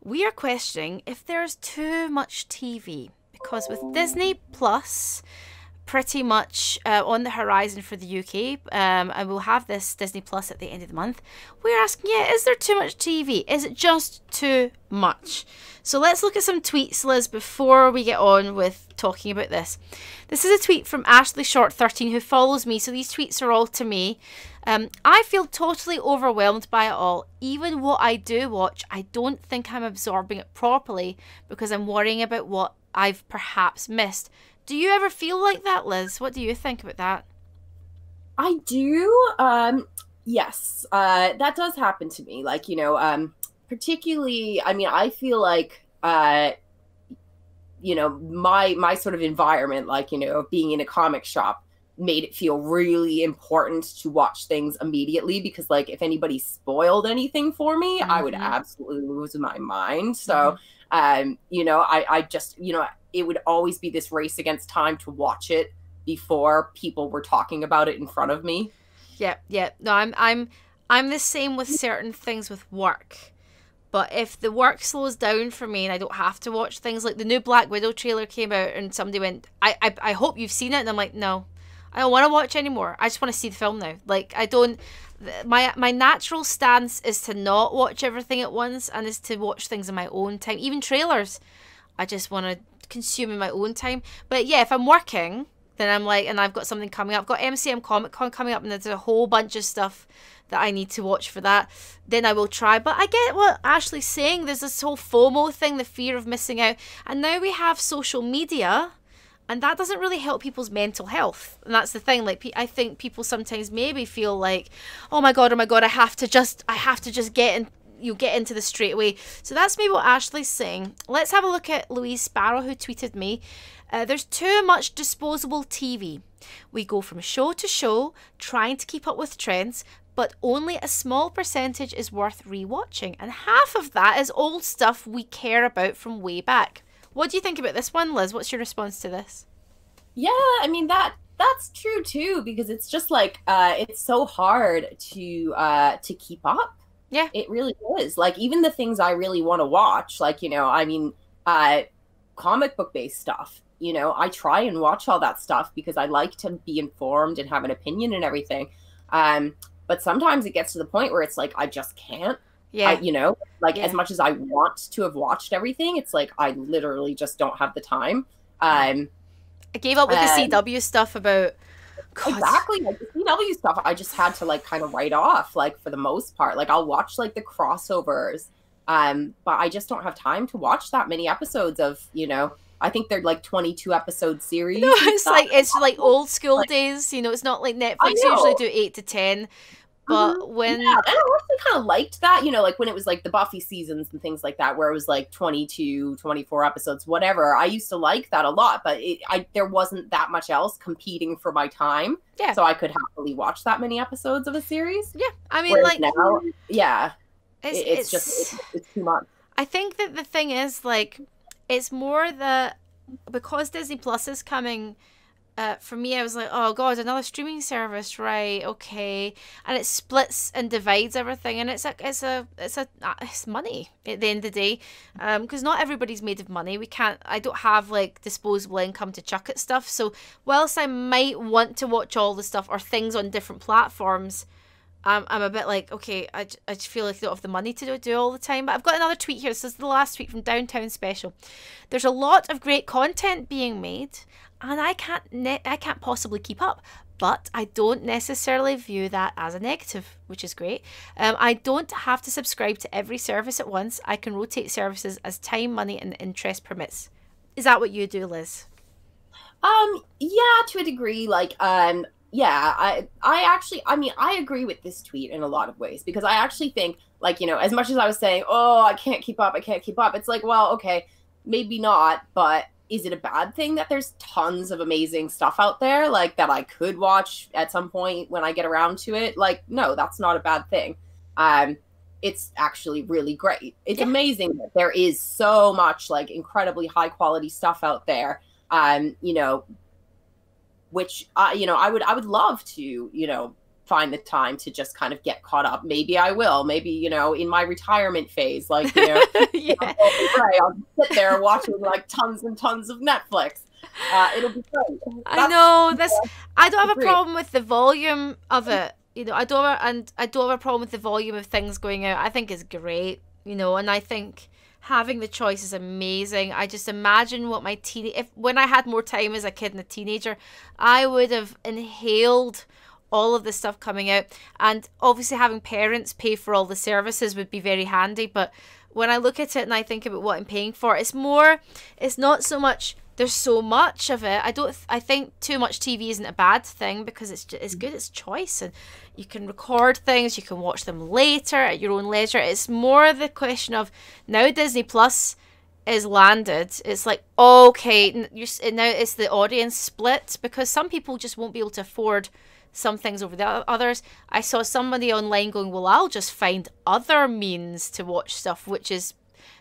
We are questioning if there's too much TV, because with Disney Plus pretty much on the horizon for the UK, and we'll have this Disney Plus at the end of the month, we're asking, is there too much TV? Is it just too much? So let's look at some tweets, Liz, before we get on with talking about this. This is a tweet from Ashley Short 13, who follows me, so these tweets are all to me. I feel totally overwhelmed by it all. Even what I do watch, I don't think I'm absorbing it properly because I'm worrying about what I've perhaps missed. Do you ever feel like that, Liz? What do you think about that? I do. Yes, that does happen to me. Like, you know, particularly, I mean, I feel like, you know, my sort of environment, like, you know, being in a comic shop made it feel really important to watch things immediately because, like, if anybody spoiled anything for me, I would absolutely lose my mind. So, you know, I just, you know, it would always be this race against time to watch it before people were talking about it in front of me. Yeah. No, I'm the same with certain things with work. But if the work slows down for me and I don't have to watch things, like the new Black Widow trailer came out and somebody went, I hope you've seen it. And I'm like, no, I don't want to watch anymore. I just want to see the film now. Like, I don't, my natural stance is to not watch everything at once and is to watch things in my own time. Even trailers, I just want to consume in my own time. But yeah, if I'm working, then I'm like, and I've got something coming up, I've got MCM Comic Con coming up, and there's a whole bunch of stuff that I need to watch for that, then I will try. But I get what Ashley's saying. There's this whole FOMO thing, the fear of missing out, and now we have social media, and that doesn't really help people's mental health. And that's the thing. Like, I think people sometimes maybe feel like, oh my god, I have to just get in, you'll get into this straight away. So that's maybe what Ashley's saying. Let's have a look at Louise Sparrow, who tweeted me. There's too much disposable TV. We go from show to show, trying to keep up with trends, but only a small percentage is worth rewatching, and half of that is old stuff we care about from way back. What do you think about this one, Liz? What's your response to this? Yeah, I mean that's true too, because it's just like it's so hard to keep up. Yeah, it really is. Like, even the things I really want to watch, like, you know, I mean, comic book based stuff. You know, I try and watch all that stuff because I like to be informed and have an opinion and everything. But sometimes it gets to the point where it's like I just can't. Yeah. You know, like, as much as I want to have watched everything, it's like I literally just don't have the time. I gave up with the CW stuff about... God. Exactly. Like, the CW stuff, I just had to, like, kind of write off, like, for the most part. Like, I'll watch, like, the crossovers, but I just don't have time to watch that many episodes of, you know, I think they're, like, 22 episode series. No, it's like old school days, you know, it's not like Netflix usually do 8 to 10. But when... Yeah, and I actually kind of liked that, you know, like when it was like the Buffy seasons and things like that, where it was like 22, 24 episodes, whatever. I used to like that a lot, but there wasn't that much else competing for my time. Yeah. So I could happily watch that many episodes of a series. Yeah, I mean, whereas like... now, yeah, it's too much. I think that the thing is, like, it's more that because Disney Plus is coming... for me, I was like, oh god, another streaming service, right? Okay, and it splits and divides everything, and it's money at the end of the day, because not everybody's made of money. I don't have like disposable income to chuck at stuff. So whilst I might want to watch all the stuff or things on different platforms, I'm a bit like, okay, I just feel like I don't have the money to do all the time. But I've got another tweet here. This is the last tweet from Downtown Special. There's a lot of great content being made, and I can't possibly keep up. But I don't necessarily view that as a negative, which is great. I don't have to subscribe to every service at once. I can rotate services as time, money, and interest permits. Is that what you do, Liz? Yeah, to a degree. Like, yeah, I agree with this tweet in a lot of ways, because I actually think, like, you know, as much as I was saying, oh, I can't keep up, it's like, well, okay, maybe not, but is it a bad thing that there's tons of amazing stuff out there, like, that I could watch at some point when I get around to it? Like, no, that's not a bad thing. It's actually really great. It's amazing that there is so much, like, incredibly high quality stuff out there, you know, which you know, I would love to, you know, find the time to just kind of get caught up. Maybe I will. Maybe, you know, in my retirement phase, like, you know, I'll sit there watching like tons and tons of Netflix. It'll be great. I know this. I don't have a problem with the volume of it. You know, I don't have a problem with the volume of things going out. I think it's great. You know, and I think having the choice is amazing. I just imagine what my when I had more time as a kid and a teenager, I would have inhaled all of the stuff coming out. And obviously having parents pay for all the services would be very handy. But when I look at it and I think about what I'm paying for, it's not so much there's so much of it. I think too much TV isn't a bad thing, because it's good, it's choice, and you can record things, you can watch them later at your own leisure. It's more the question of, now Disney Plus is landed, it's like, okay, now it's the audience split, because some people just won't be able to afford some things over the others. I saw somebody online going, well, I'll just find other means to watch stuff, which is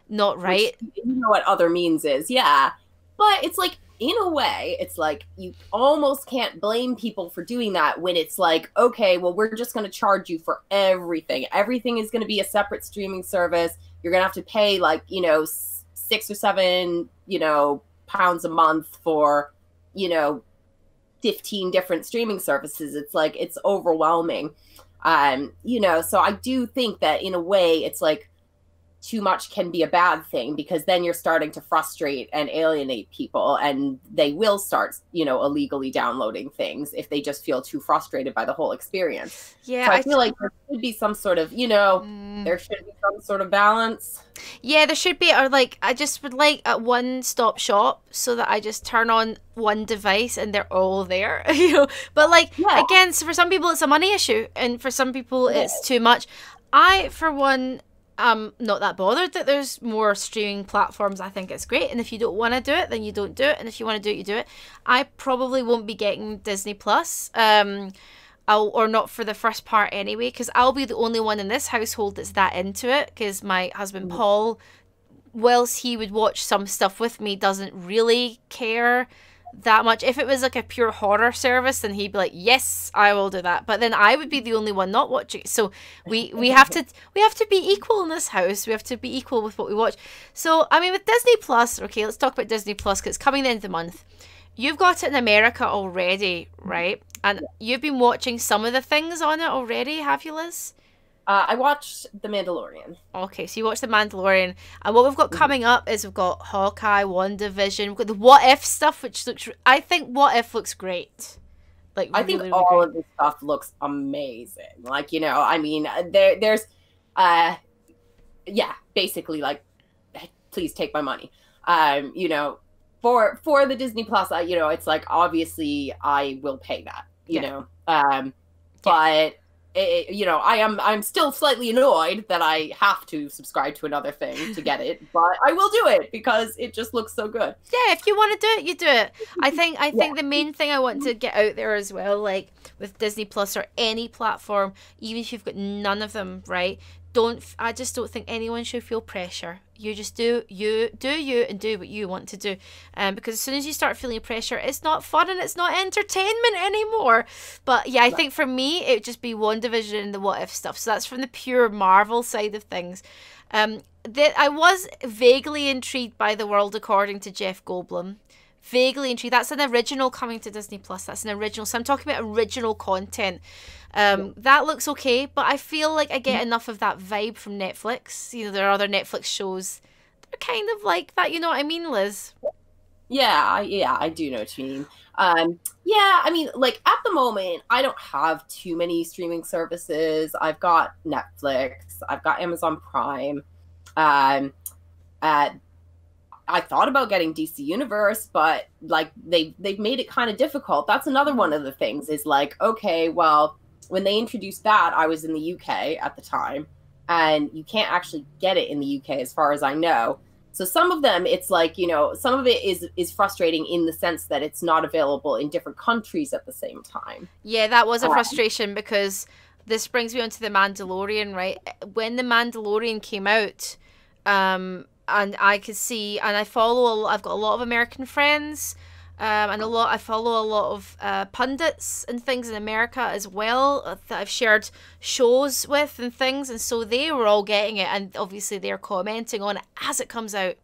not right. You know what other means is, yeah. But it's like, in a way, it's like you almost can't blame people for doing that when it's like, okay, well, we're just going to charge you for everything. Everything is going to be a separate streaming service. You're going to have to pay, like, you know, £6 or £7, you know, pounds a month for, you know, 15 different streaming services. It's like, it's overwhelming. You know, so I do think that in a way it's like, too much can be a bad thing, because then you're starting to frustrate and alienate people, and they will start, you know, illegally downloading things if they just feel too frustrated by the whole experience. Yeah, so I feel like there should be some sort of, you know, there should be some sort of balance. Yeah, there should be. Or like, I just would like a one-stop shop, so that I just turn on one device and they're all there, you know. But like, again, so for some people it's a money issue, and for some people it's too much. I, for one, I'm not that bothered that there's more streaming platforms. I think it's great. And if you don't want to do it, then you don't do it. And if you want to do it, you do it. I probably won't be getting Disney Plus. Or not for the first part anyway, because I'll be the only one in this household that's that into it, because my husband Paul, whilst he would watch some stuff with me, doesn't really care that much. If it was like a pure horror service, then he'd be like, yes, I will do that. But then I would be the only one not watching it. So we have to be equal in this house. We have to be equal with what we watch. So I mean, with Disney Plus, okay, let's talk about Disney Plus, because it's coming the end of the month. You've got it in America already, right? And you've been watching some of the things on it already, have you, Liz? I watched The Mandalorian. Okay, so you watched The Mandalorian. And what we've got coming up is we've got Hawkeye, WandaVision. We've got the What If stuff, which looks... I think What If looks great. Like, I really, think really all great. of this stuff looks amazing. Like, you know, I mean, there's... yeah, basically, like, please take my money. You know, for the Disney Plus, you know, it's like, obviously, I will pay that, you know. But... you know, I'm still slightly annoyed that I have to subscribe to another thing to get it, but I will do it because it just looks so good. Yeah, if you want to do it, you do it. I think the main thing I want to get out there as well, like with Disney Plus or any platform, even if you've got none of them, right? I just don't think anyone should feel pressure. You just do you and do what you want to do. Because as soon as you start feeling pressure, it's not fun and it's not entertainment anymore. But yeah, I think for me, it would just be WandaVision and the What If stuff. So that's from the pure Marvel side of things. I was vaguely intrigued by The World According to Jeff Goldblum. Vaguely intrigued. That's an original coming to Disney Plus. That's an original. So I'm talking about original content. That looks okay, but I feel like I get enough of that vibe from Netflix. You know, there are other Netflix shows that are kind of like that. You know what I mean, Liz? Yeah, I do know what you mean. Yeah, I mean, like at the moment, I don't have too many streaming services. I've got Netflix. I've got Amazon Prime. I thought about getting DC Universe, but like they've made it kind of difficult. That's another one of the things is like, okay, well, when they introduced that, I was in the UK at the time, and you can't actually get it in the UK as far as I know. So some of them, it's like, you know, some of it is frustrating in the sense that it's not available in different countries at the same time. Yeah, that was a frustration because this brings me on to The Mandalorian, right? When The Mandalorian came out, and I could see, and I've got a lot of American friends, and I follow a lot of pundits and things in America as well that I've shared shows with and things, and so they were all getting it, and obviously they're commenting on it as it comes out.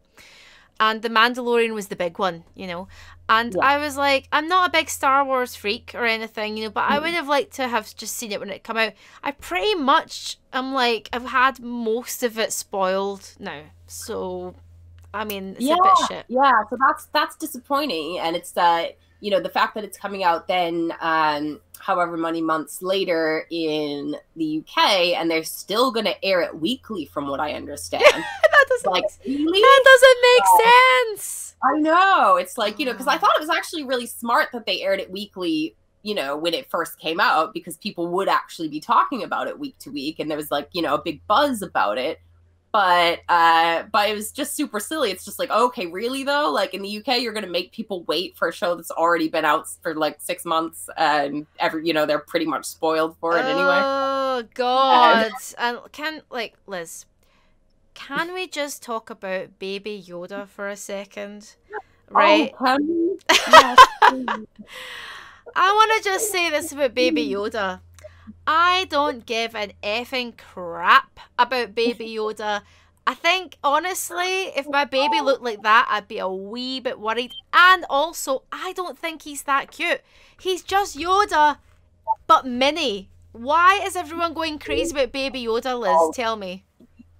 And The Mandalorian was the big one, you know. And I was like, I'm not a big Star Wars freak or anything, you know, but I would have liked to have just seen it when it came out. I pretty much, I've had most of it spoiled now. So, I mean, it's a bit shit. Yeah, so that's disappointing. And it's, you know, the fact that it's coming out then, however many months later in the UK, and they're still going to air it weekly from what I understand. That doesn't make sense. I know. It's like, you know, because I thought it was actually really smart that they aired it weekly, you know, when it first came out, because people would actually be talking about it week to week, and there was like, you know, a big buzz about it. But it was just super silly. It's just like, okay, really though? Like in the UK, you're going to make people wait for a show that's already been out for like 6 months, and you know, they're pretty much spoiled for it anyway. Oh God! And Liz, can we just talk about Baby Yoda for a second? Right? Oh, yes, I want to just say this about Baby Yoda. I don't give an effing crap about Baby Yoda. I think, honestly, if my baby looked like that, I'd be a wee bit worried. And also, I don't think he's that cute. He's just Yoda, but mini. Why is everyone going crazy about Baby Yoda, Liz? Tell me.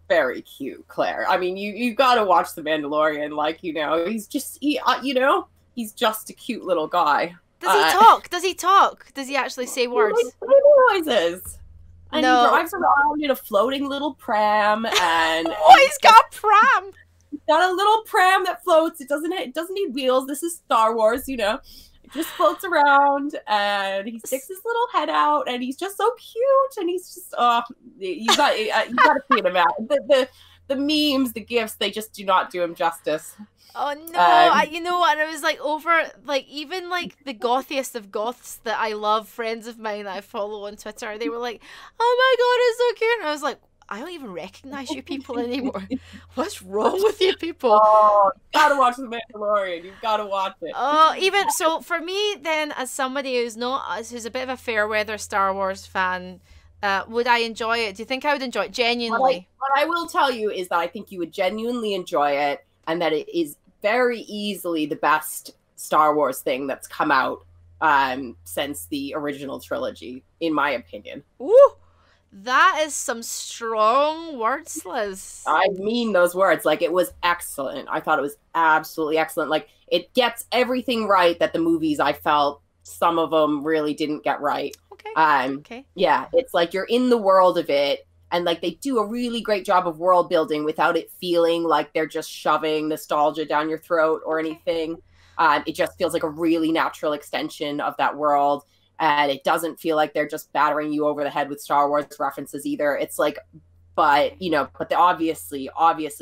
Very cute, Claire. I mean, you got to watch The Mandalorian. Like, you know, he's just, you know, he's just a cute little guy. Does he talk? Does he talk? Does he actually say words? Noises. And he drives around in a floating little pram, and he's got a pram. He's got a little pram that floats. It doesn't need wheels. This is Star Wars, you know. just floats around and he sticks his little head out and he's just so cute and he's just you got to see him out. The memes, the gifs, they just do not do him justice. Oh no, you know what? And it was like over, like even like the gothiest of goths that I love, friends of mine that I follow on Twitter, they were like, "Oh my god, it's so cute!" And I was like, I don't even recognize you people anymore. What's wrong with you people? Oh, you gotta watch The Mandalorian. You've gotta watch it. Oh, even so, for me then, as somebody who's a bit of a fair weather Star Wars fan, would I enjoy it? Do you think I would enjoy it genuinely? What I will tell you is that I think you would genuinely enjoy it, and that it is very easily the best Star Wars thing that's come out since the original trilogy, in my opinion. Ooh, that is some strong words, Liz. I mean those words. Like, it was excellent. I thought it was absolutely excellent. Like, it gets everything right that the movies, I felt, some of them really didn't get right. Okay. Okay. Yeah, it's like you're in the world of it. And like they do a really great job of world building without it feeling like they're just shoving nostalgia down your throat or anything. It just feels like a really natural extension of that world. And it doesn't feel like they're just battering you over the head with Star Wars references either. It's like, but obviously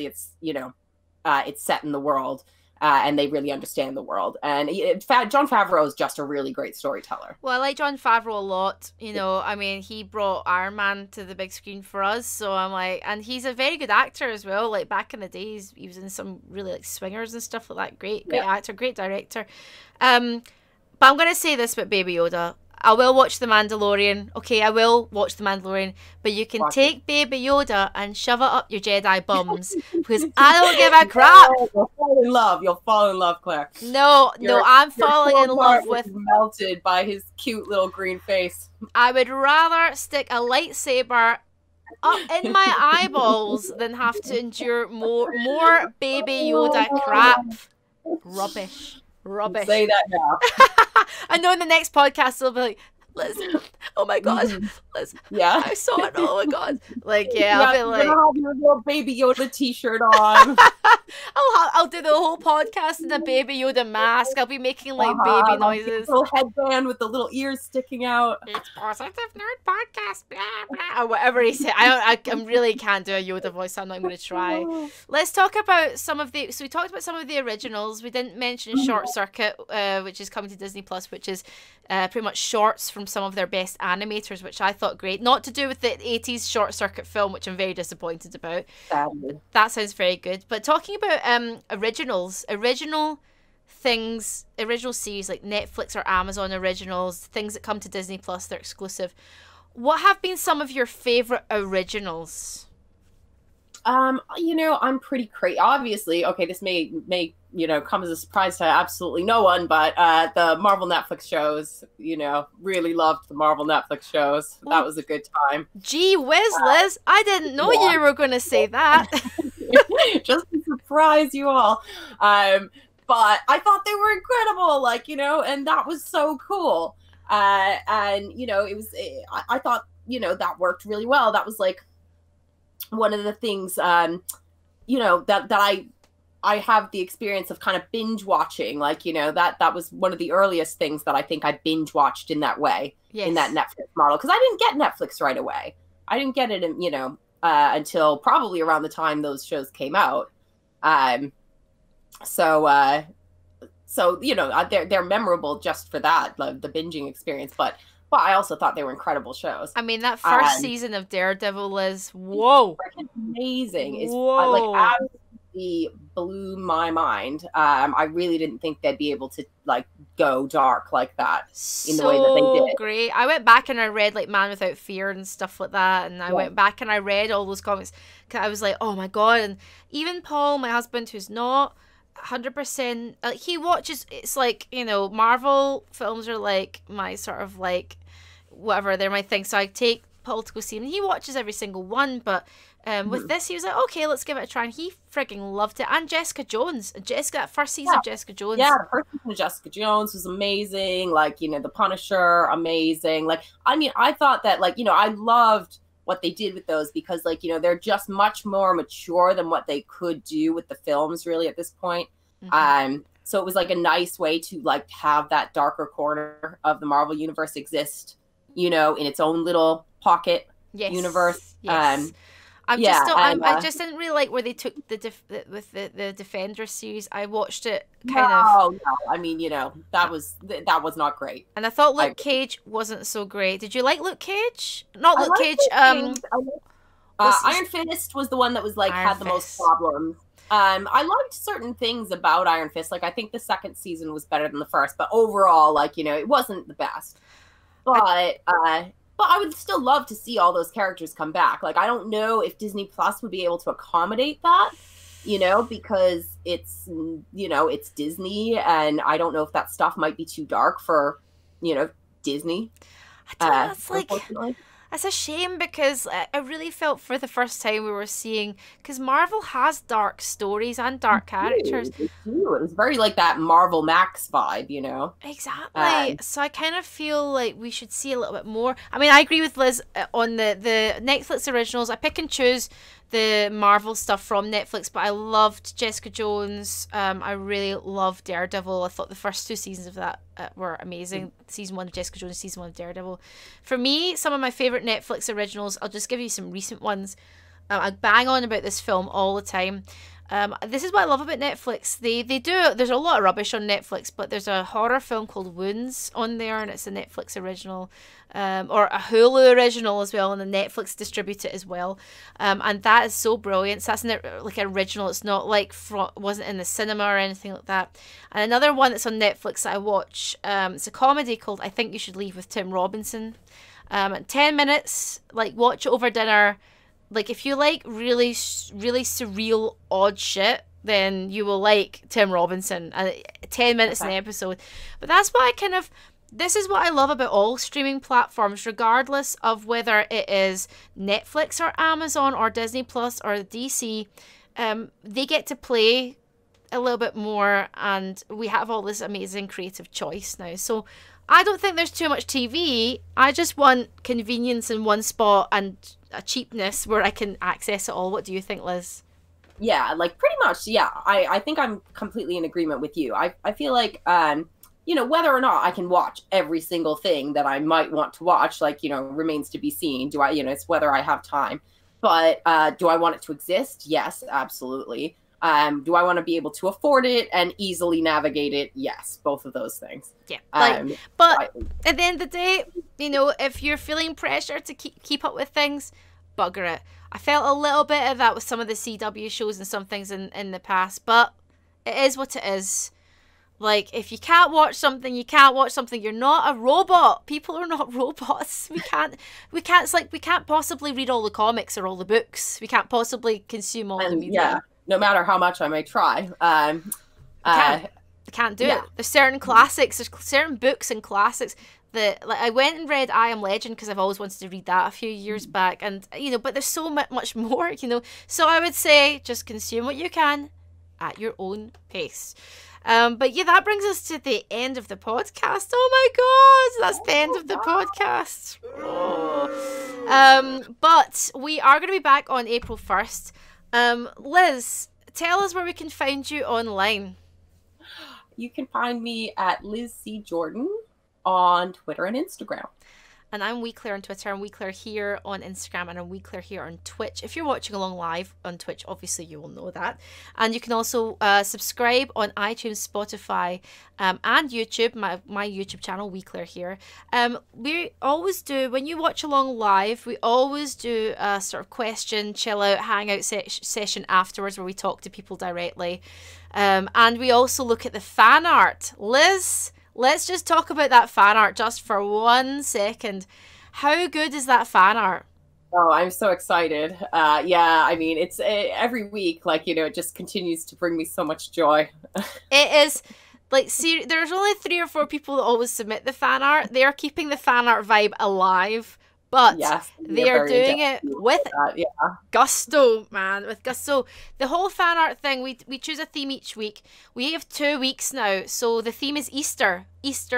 it's, it's set in the world. And they really understand the world. And Jon Favreau is just a really great storyteller. Well, I like Jon Favreau a lot. I mean, he brought Iron Man to the big screen for us. So I'm like, and he's a very good actor as well. Like back in the days, he was in some really like Swingers and stuff like that. Great actor, great director. But I'm going to say this about Baby Yoda. I will watch The Mandalorian. Okay, I will watch The Mandalorian. But you can take Baby Yoda and shove it up your Jedi bums. Because I don't give a crap. You'll fall in love. You'll fall in love, Claire. No, I'm falling in love with... melted by his cute little green face. I would rather stick a lightsaber up in my eyeballs than have to endure more Baby Yoda crap. Rubbish. Say that now. I know in the next podcast they'll be like, Liz, oh my god, Liz, yeah, I saw it, oh my god. Like, yeah, I'll be like, have your little Baby Yoda t-shirt on. I'll do the whole podcast in a Baby Yoda mask. I'll be making like baby noises. Little headband with the little ears sticking out. It's Positive Nerd Podcast, blah blah, or whatever he said. I really can't do a Yoda voice, so I'm not going to try. Let's talk about some of the. So we talked about some of the originals. We didn't mention Short Circuit, which is coming to Disney Plus, which is pretty much shorts from some of their best animators, which I thought great. Not to do with the 80s Short Circuit film, which I'm very disappointed about. Sadly. That sounds very good. But talking about original things, original series like Netflix or Amazon originals, things that come to Disney Plus, they're exclusive. What have been some of your favorite originals? I'm pretty crazy. Obviously, okay, this may come as a surprise to absolutely no one, but the Marvel Netflix shows, really loved the Marvel Netflix shows. That was a good time. Gee whiz, Liz, I didn't know you were going to say that. Just to surprise you all. But I thought they were incredible, and that was so cool. It was, I thought, that worked really well. That was like one of the things, that I have the experience of kind of binge watching, that was one of the earliest things that I think I binge watched in that way, in that Netflix model. Because I didn't get Netflix right away. I didn't get it, until probably around the time those shows came out. They're memorable just for that, the binging experience. But I also thought they were incredible shows. I mean, that first season of Daredevil is whoa, amazing. It's absolutely blew my mind. I really didn't think they'd be able to go dark like that in the way that they did. Great. I went back and I read Man Without Fear and stuff like that, and I went back and I read all those comics. I was like, oh my god. And even Paul, my husband, who's not 100%, he watches. It's Marvel films are like my sort of whatever, they're my thing. So I take Paul to go see him, and he watches every single one. But with this, he was like, okay, let's give it a try, and he frigging loved it. And Jessica Jones, that first season of Jessica Jones, the first season of Jessica Jones was amazing. The Punisher, amazing. I thought that I loved what they did with those, because they're just much more mature than what they could do with the films really at this point. So it was like a nice way to like have that darker corner of the Marvel universe exist, you know, in its own little pocket universe. Yes. I just didn't really like where they took with the Defender series. I watched it no, I mean, you know, that was not great. And I thought Luke Cage wasn't so great. Did you like Luke Cage? Not Luke Cage. Iron Fist was the one that was like had the most problems. I liked certain things about Iron Fist. Like I think the second season was better than the first, but overall, like, you know, it wasn't the best. But I would still love to see all those characters come back. Like, I don't know if Disney Plus would be able to accommodate that, you know, because it's, you know, it's Disney, and I don't know if that stuff might be too dark for, you know, Disney. It's like, it's a shame because I really felt for the first time we were seeing, because Marvel has dark stories and dark characters. It was very like that Marvel Max vibe, you know? Exactly. So I kind of feel like we should see a little bit more. I mean, I agree with Liz on the Netflix originals. I pick and choose the Marvel stuff from Netflix, but I loved Jessica Jones. I really loved Daredevil. I thought the first 2 seasons of that were amazing. Season 1 of Jessica Jones, season 1 of Daredevil. For me, some of my favorite Netflix originals, I'll just give you some recent ones. I bang on about this film all the time. This is what I love about Netflix. They do, there's a lot of rubbish on Netflix, but there's a horror film called Wounds on there, and it's a Netflix original, or a Hulu original as well, and the Netflix distribute it as well. And that is so brilliant. So that's like an original. It's not like wasn't in the cinema or anything like that. And another one that's on Netflix that I watch, it's a comedy called I Think You Should Leave with Tim Robinson. 10 minutes, like watch it over dinner. Like, if you like really, really surreal, odd shit, then you will like Tim Robinson. 10 minutes an episode. But that's why this is what I love about all streaming platforms, regardless of whether it is Netflix or Amazon or Disney Plus or DC. They get to play a little bit more, and we have all this amazing creative choice now. So I don't think there's too much TV. I just want convenience in one spot and a cheapness where I can access it all. What do you think, Liz? Yeah, like pretty much, yeah. I think I'm completely in agreement with you. I feel like, you know, whether or not I can watch every single thing that I might want to watch, like, you know, remains to be seen. Do I, you know, it's whether I have time. But do I want it to exist? Yes, absolutely. Do I want to be able to afford it and easily navigate it? Yes, both of those things. Yeah, but at the end of the day, you know, if you're feeling pressure to keep up with things, bugger it. I felt a little bit of that with some of the CW shows and some things in the past, but it is what it is. Like, if you can't watch something, you can't watch something. You're not a robot. People are not robots. We can't possibly read all the comics or all the books. We can't possibly consume all the media. Yeah. No matter how much I may try. Can't do it. There's certain classics, there's certain books and classics that, like, I went and read I Am Legend because I've always wanted to read that a few years back, and, you know, but there's so much more, you know. So I would say just consume what you can at your own pace. But yeah, that brings us to the end of the podcast. Oh my God, that's the end of the podcast. Oh. But we are going to be back on April 1st. Liz, tell us where we can find you online. You can find me at Liz C. Jordan on Twitter and Instagram. And I'm WeClaire on Twitter, and WeClaire here on Instagram, and I'm WeClaire here on Twitch. If you're watching along live on Twitch, obviously you will know that. And you can also subscribe on iTunes, Spotify, and YouTube, my YouTube channel, WeClaire here. We always do, when you watch along live, we always do a sort of question, chill out, hangout session afterwards where we talk to people directly. And we also look at the fan art. Liz, let's just talk about that fan art just for 1 second. How good is that fan art? Oh, I'm so excited. Yeah, I mean, it's every week, like, you know, it just continues to bring me so much joy. It is, like, there's only 3 or 4 people that always submit the fan art. They are keeping the fan art vibe alive. But yes, they are doing it with gusto, man, with gusto. The whole fan art thing, we choose a theme each week. We have 2 weeks now, so the theme is Easter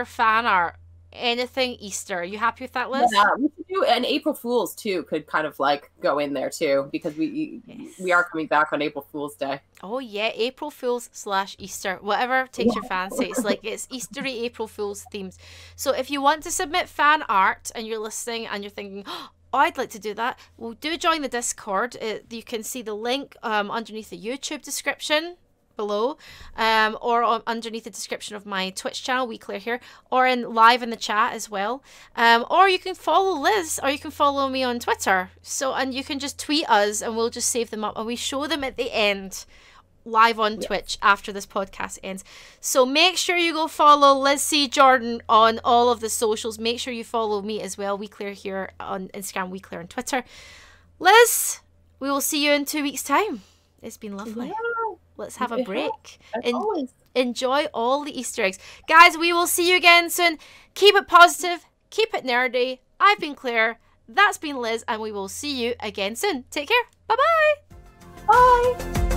fan art. Anything Easter. Are you happy with that, Liz? Yeah, we should do, and April Fools too could kind of like go in there too, because we are coming back on April Fool's Day. Oh yeah, April Fools / Easter, whatever takes your fancy. It's like it's Eastery April Fools themes. So if you want to submit fan art and you're listening and you're thinking, oh, I'd like to do that, well, do join the Discord. You can see the link underneath the YouTube description below, or underneath the description of my Twitch channel, WeClaire here, or live in the chat as well. Or you can follow Liz, or you can follow me on Twitter. And you can just tweet us, and we'll just save them up, and we show them at the end, live on Twitch after this podcast ends. So make sure you go follow Liz C. Jordan on all of the socials. Make sure you follow me as well, WeClaire here on Instagram, WeClaire on Twitter. Liz, we will see you in 2 weeks' time. It's been lovely. Yeah. Let's have a break. Enjoy all the Easter eggs. Guys, we will see you again soon. Keep it positive. Keep it nerdy. I've been Claire. That's been Liz. And we will see you again soon. Take care. Bye-bye. Bye.